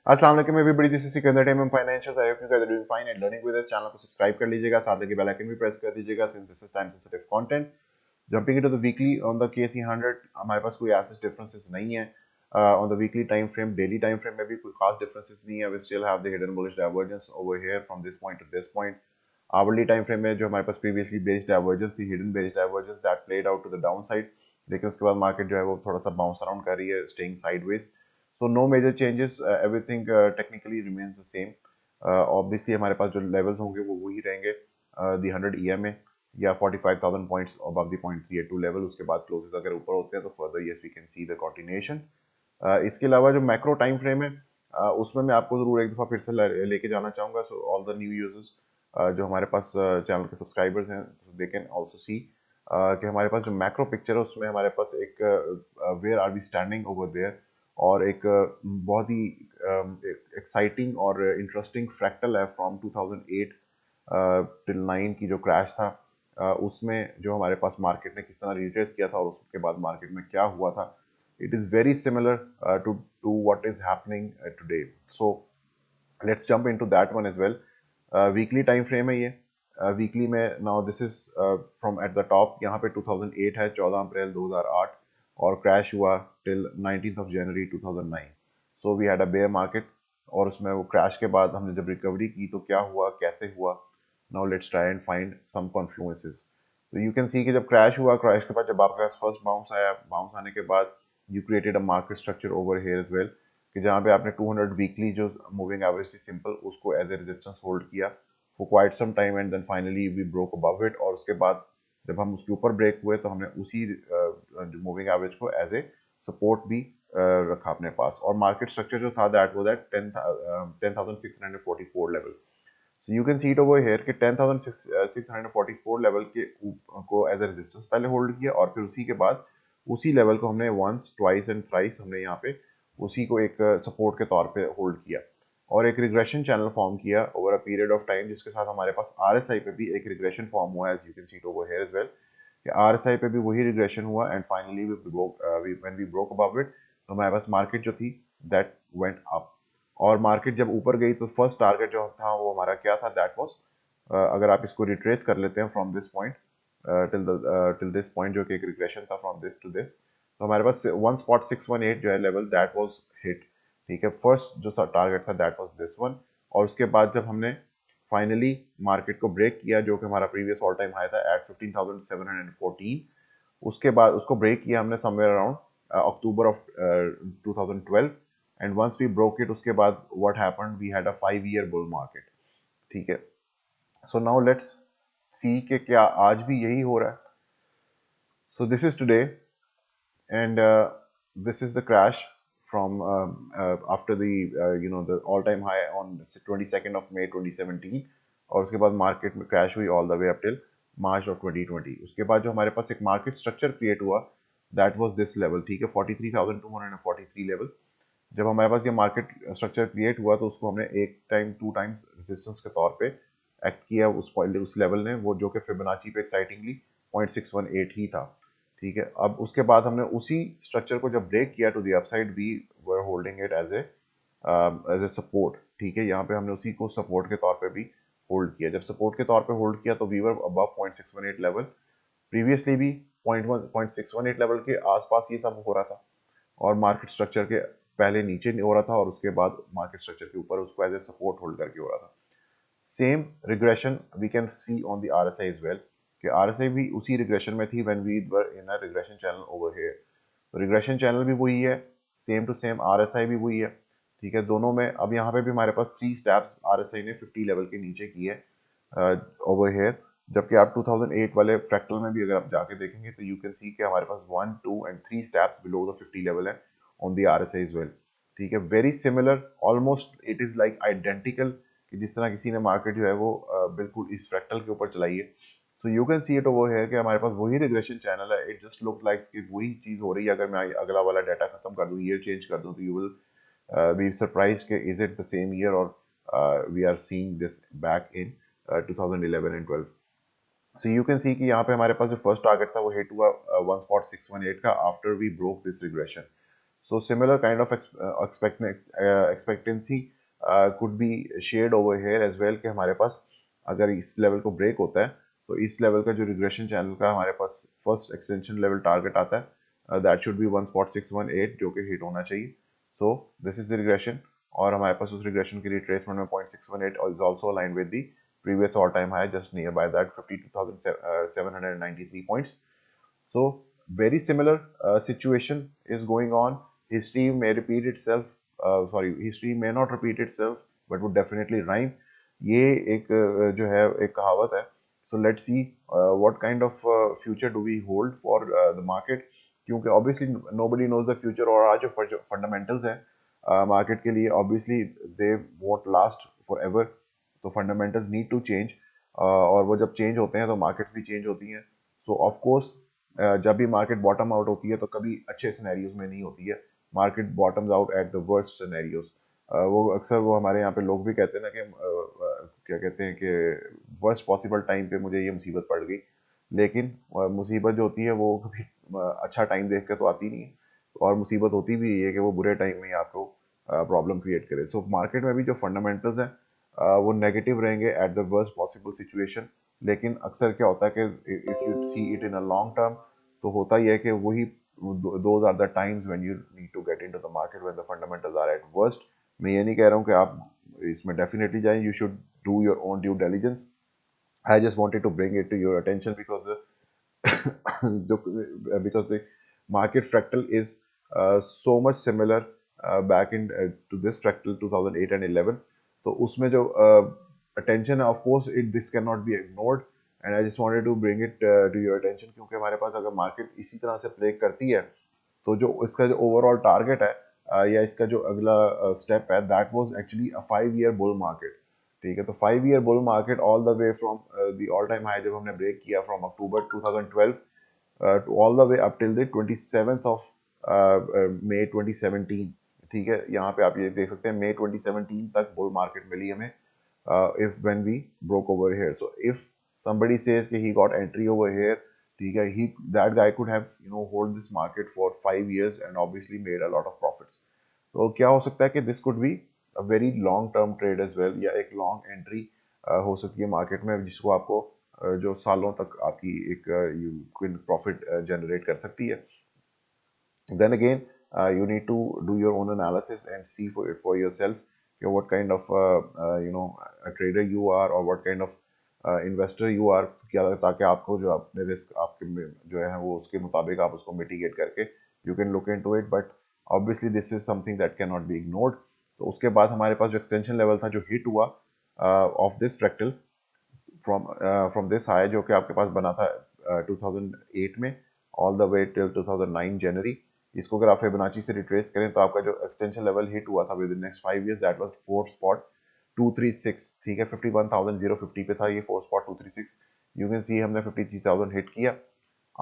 अस्सलाम वालेकुम everybody, this is Sikandar time financial. I hope you guys are doing fine and learning with this. Channel को subscribe कर लीजिएगा, साथ में बेल आइकन भी प्रेस कर दीजिएगा since this is time sensitive content. Jumping into the weekly on the KSE 100, हमारे पास कोई ऐसे डिफरेंसेस नहीं है on the weekly time frame. Daily time frame में भी कोई खास डिफरेंसेस नहीं है। We still have the hidden bullish divergence over here from this point to this point. Hourly time frame में जो हमारे पास प्रीवियसली बेस्ड डाइवर्जेंस थी, hidden based divergence, that played out to the down side, लेकिन उसके बाद market जो है वो थोड़ा सा बाउंस अराउंड कर रही है, staying sideways. So no major changes, everything technically remains the same. Obviously हमारे पास जो लेवल्स होंगे वो वही रहेंगे, दी 100 EMA या 45,000 पॉइंट्स अबव द 0.382 लेवल। उसके बाद क्लोजेस अगर ऊपर होते हैं तो further yes we can see the continuation. इसके अलावा जो मैक्रो टाइम फ्रेम है, उसमें मैं आपको जरूर एक दफ़ा फिर से लेके जाना चाहूँगा। So all the new users जो हमारे पास चैनल के सब्सक्राइबर्स हैं, दे कैन आल्सो सी कि हमारे पास जो मैक्रो पिक्चर है उसमें हमारे पास एक where are we standing over there, और एक बहुत ही एक्साइटिंग और इंटरेस्टिंग फ्रैक्टल है फ्रॉम 2008 टिल 9 की जो क्रैश था। उसमें जो हमारे पास मार्केट ने किस तरह रिट्रेस किया था और उसके बाद मार्केट में क्या हुआ था, it is very similar to what is happening today. So let's jump into that one as well. Weekly time frame है ये। वीकली में now this is from at the top, यहाँ पे 2008 है, 14 अप्रैल 2008, और क्रैश हुआ till 19th of January 2009। So we had a bear market, और उसमें वो क्रैश के बाद हमने जब रिकवरी की तो क्या हुआ, कैसे हुआ। Now let's try and find some confluences. तो यू कैन सी कि जब क्रैश हुआ, क्रैश के बाद जब आपके पास फर्स्ट बाउंस आया, बाउंस आने के बाद you created a market structure over here as well, कि जहाँ पे आपने 200 वीकली जो मूविंग एवरेज थी सिंपल, उसको एज ए रेजिस्टेंस होल्ड किया for quite some time, and then finally we broke above it. और उसके बाद जब हम उसके ऊपर ब्रेक हुए तो हमने उसी मूविंग एवरेज को एज ए सपोर्ट भी रखा अपने पास। और मार्केट स्ट्रक्चर जो था that was at 10,644 level. So you can see it over here कि 10,644 लेवल के को एज ए रेजिस्टेंस पहले होल्ड किया, और फिर उसी के बाद उसी लेवल को हमने वंस ट्वाइस एंड थ्राइस हमने यहाँ पे उसी को एक सपोर्ट के तौर पे होल्ड किया, और एक रिग्रेशन चैनल फॉर्म किया over a period of time, जिसके साथ हमारे पास आरएसआई पे भी एक रिग्रेशन फॉर्म हुआ, as you can see it over here as well, कि आरएसआई पे भी वही रिग्रेशन हुआ, and finally when we broke above it, तो हमारे पास मार्केट जो थी दैट वेंट अप। और मार्केट जब ऊपर गई तो फर्स्ट टारगेट जो था वो हमारा क्या था, दैट वाज, अगर आप इसको रिट्रेस कर लेते हैं from this point till this point, जो कि एक रिग्रेशन था फ्रॉम दिस टू दिस, तो हमारे पास 1.618 जो है लेवल, दैट वाज हिट। ठीक है, फर्स्ट जो टारगेट था दैट वाज दिस वन। और उसके बाद जब हमने फाइनली मार्केट को ब्रेक किया, जो कि हमारा प्रीवियस ऑल टाइम हाई था एट 15,714, उसके बाद उसको ब्रेक किया हमने somewhere around October of 2012, and once we broke it, उसके बाद what happened, we had a 5 year bull market. ठीक है, सो नाउ लेट्स सी कि क्या आज भी यही हो रहा है। So this is today, and this is the crash from after the the all time high on 22nd of May 2017, और उसके बाद मार्केट में क्रैश हुई all the way up till March of 2020। उसके बाद जो हमारे पास एक मार्केट स्ट्रक्चर क्रिएट हुआ, दैट वाज दिस लेवल। ठीक है, 43,243 लेवल। जब हमारे पास ये मार्केट स्ट्रक्चर क्रिएट हुआ तो उसको हमने एक टाइम, टू टाइम्स रेजिस्टेंस के तौर पे एक्ट किया, उस लेवल ने, वो जो कि फिबोनाची पे एक्साइटिंगली 0.618 ही था। ठीक है, अब उसके बाद हमने उसी स्ट्रक्चर को जब ब्रेक किया to the upside, we were holding it as a support. ठीक है, यहाँ पे हमने उसी को सपोर्ट के तौर पे भी होल्ड किया। जब सपोर्ट के तौर पे होल्ड किया तो we were above 0.618 level. Previously भी 0.618 लेवल के आसपास ये सब हो रहा था, और मार्केट स्ट्रक्चर के पहले नीचे हो रहा था, और उसके बाद मार्केट स्ट्रक्चर के ऊपर उसको एज ए सपोर्ट होल्ड करके हो रहा था। Same regression we can see on the RSI as well, कि आरएसआई भी उसी रिग्रेशन में थी when we were in a regression channel over here. तो रिग्रेशन चैनल भी वही है, सेम टू सेम आरएसआई भी वही है। ठीक है, दोनों में अब यहाँ पे भी हमारे पास 3 स्टेप्स आरएसआई ने 50 लेवल के नीचे किए ओवर हियर, जबकि आप 2008 वाले फ्रैक्टल में भी अगर आप जाके देखेंगे तो यू कैन सी कि हमारे पास 1, 2 and 3 steps below the 50 level है on the RSI as well. ठीक है, very similar, almost it is like identical, कि जिस तरह किसी ने मार्केट जो है वो बिल्कुल इस फ्रैक्टल के ऊपर चलाई है। सो you can see it over here कि हमारे पास वही रिग्रेशन चैनल है। इट जस्ट लुक लाइक्स कि वही चीज हो रही है। अगर मैं अगला वाला डाटा खत्म कर दूं, ईयर चेंज कर दूं, तो यू विल बी सरप्राइज्ड कि is it the same year, और we are seeing this back in 2011 and 12। So you can see कि यहाँ पे हमारे पास जो फर्स्ट टारगेट था वो हिट हुआ 1.618 का after we broke this regression. So similar kind of expectancy could be shared over here as well, कि हमारे पास अगर इस लेवल को ब्रेक होता है तो इस लेवल का जो रिग्रेशन चैनल का हमारे पास फर्स्ट एक्सटेंशन लेवल टारगेट आता है, दैट शुड बी 1.618 जो कि हिट होना चाहिए. So this is the regression, और हमारे पास उस रिग्रेशन की रिट्रेसमेंट में 0.618 is also aligned with the previous all time high just nearby that 52,793 points. So very similar situation is going on. History may repeat itself. Sorry, history may not repeat itself, but would definitely rhyme. ये एक जो है एक कहावत है. So let's see what kind of future do we hold for the market. क्योंकि obviously nobody knows the future, और आज जो fundamentals हैं market के लिए obviously they won't last forever. तो fundamentals need to change, और वो जब चेंज होते हैं तो मार्केट्स भी चेंज होती हैं. सो ऑफ कोर्स जब भी मार्केट बॉटम आउट होती है तो कभी अच्छे सिनेरियोज में नहीं होती है. Market bottoms out at the worst scenarios. वो अक्सर वो हमारे यहाँ पे लोग भी कहते हैं ना कि क्या कहते हैं कि वर्स्ट पॉसिबल टाइम पे मुझे ये मुसीबत पड़ गई. लेकिन मुसीबत जो होती है वो कभी अच्छा टाइम देख कर तो आती नहीं है, और मुसीबत होती भी है कि वो बुरे टाइम में ही आपको प्रॉब्लम क्रिएट करे. सो मार्केट में भी जो फंडामेंटल्स हैं वो नेगेटिव रहेंगे at the worst possible situation. लेकिन अक्सर क्या होता है कि if you see it in a long term, तो होता ही है कि वही those are the times when you need to get into the market when the fundamentals are at worst. मैं ये नहीं कह रहा हूँ कि आप इसमें डेफिनेटली जाएं. You should do your own due diligence. I just wanted to bring it to your attention because because the market fractal is so much similar back in to this fractal 2008 and 11. तो उसमें जो attention है, of course it this cannot be ignored, and I just wanted to bring it to your attention, क्योंकि हमारे पास अगर market इसी तरह से प्ले करती है तो जो इसका जो ओवरऑल टारगेट है या इसका जो अगला स्टेप है, that was actually a 5 year bull market. ठीक है, तो 5 year bull market all the way from the all time high जब हमने ब्रेक किया from October 2012 to all the way up till the 27th of May 2017. ठीक है, यहाँ पे आप ये देख सकते हैं May 2017 तक बुल मार्केट मिली हमें if when we broke over here. So if somebody says कि he got entry over here, ठीक है, that guy could have hold this market for 5 years and obviously made a lot of profits. तो क्या हो सकता है कि this could be a very long term trade as well, या एक long entry हो सकती है मार्केट में, जिसको आपको जो सालों तक आपकी एक यू प्रॉफिट जनरेट कर सकती है. Then again you need to do your own analysis and see for it for yourself, what kind of a trader you are, or what kind of investor you are, क्या ताकि आपको जो अपने risk आपके जो है वो उसके मुताबिक आप उसको मिटिगेट करके you can look into it. But obviously this is something that cannot be ignored. तो उसके बाद हमारे पास जो एक्सटेंशन लेवल था जो हिट हुआ of this fractal from this high, जो कि आपके पास बना था 2008 में ऑल द वे टिल 2009 जनवरी. इसको अगर आप फिबोनाची से रिट्रेस करें तो आपका जो एक्सटेंशन लेवल हिट हुआ था with in next 5 years, that was 4.236. ठीक है, 51,050 पे था ये 4.236. यू कैन सी हमने 53,000 हिट किया.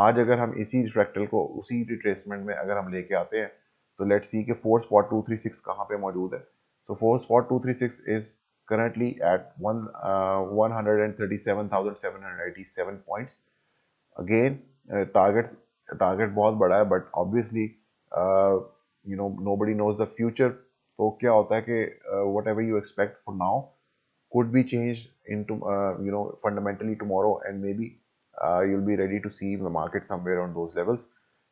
आज अगर हम इसी फ्रैक्टल को उसी रिट्रेसमेंट में अगर हम लेके आते हैं तो लेट्स सी कि 4.236 कहाँ पे मौजूद है. तो 4.236 is currently at 137,787 points. Again, target बहुत बड़ा है, but obviously nobody knows the future. तो क्या होता है कि whatever you expect for now could be changed into fundamentally tomorrow, and maybe you'll be ready to see the market somewhere on those levels.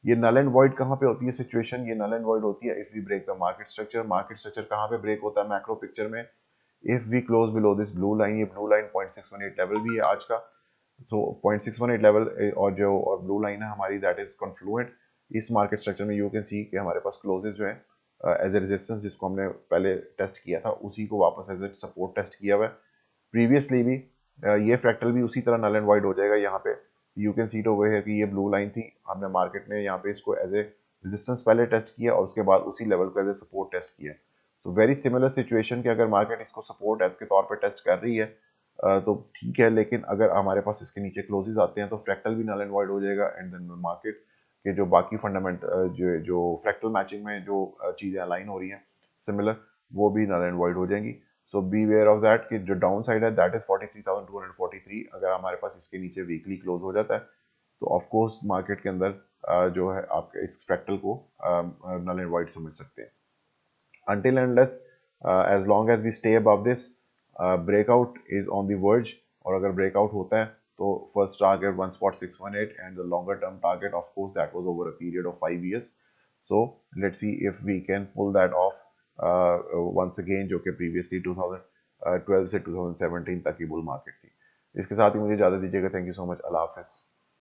ये null and void कहाँ पे होती है सिचुएशन? ये null and void होती है if we break the market structure. Market structure कहाँ पे ब्रेक होता है मैक्रो पिक्चर में? If we close below this blue line, ये blue line 0.618 लेवल भी है आज का. So 0.618 लेवल और जो और ब्लू लाइन है हमारी, दैट इज कॉन्फ्लुएंट. इस मार्केट स्ट्रक्चर में यू कैन सी कि हमारे पास क्लोजेस जो है एज ए रेजिस्टेंस, जिसको हमने पहले टेस्ट किया था, उसी को वापस एज ए सपोर्ट टेस्ट किया हुआ है. प्रीवियसली भी ये फ्रैक्टल भी उसी तरह नल एंड वाइड हो जाएगा. यहाँ पे you can see it over here कि ये ब्लू लाइन थी, हमने मार्केट में यहाँ पे इसको एज ए रेजिस्टेंस पहले टेस्ट किया और उसके बाद उसी लेवल को एज ए सपोर्ट टेस्ट किया. तो वेरी सिमिलर सिचुएशन कि अगर मार्केट इसको सपोर्ट एज के तौर पर टेस्ट कर रही है तो ठीक है, लेकिन अगर हमारे पास इसके नीचे क्लोजेस आते हैं तो फ्रैक्टल भी नल एंड वाइड हो जाएगा, एंड देन मार्केट के जो बाकी फंडामेंट जो फ्रैक्टल मैचिंग में जो चीज़ें अलाइन हो रही हैं सिमिलर, वो भी नल एंड वाइड हो जाएंगी. सो बी वेयर ऑफ दैट कि जो डाउन साइड है दैट इज 43,243. अगर हमारे पास इसके नीचे वीकली क्लोज हो जाता है तो ऑफ कोर्स मार्केट के अंदर जो है आपके इस फ्रैक्टल को नल एंड वाइड समझ सकते हैं। Until and unless as long as we stay above this, breakout is on the verge, और अगर breakout होता है तो first target 1.618 and the longer term target of course that was over a period of 5 years. So let's see if we can pull that off once again, जो कि previously 2012 से 2017 तक की बुल मार्केट थी। इसके साथ ही मुझे इजाज़त दीजिएगा। Thank you so much. अल्लाह हाफिज़।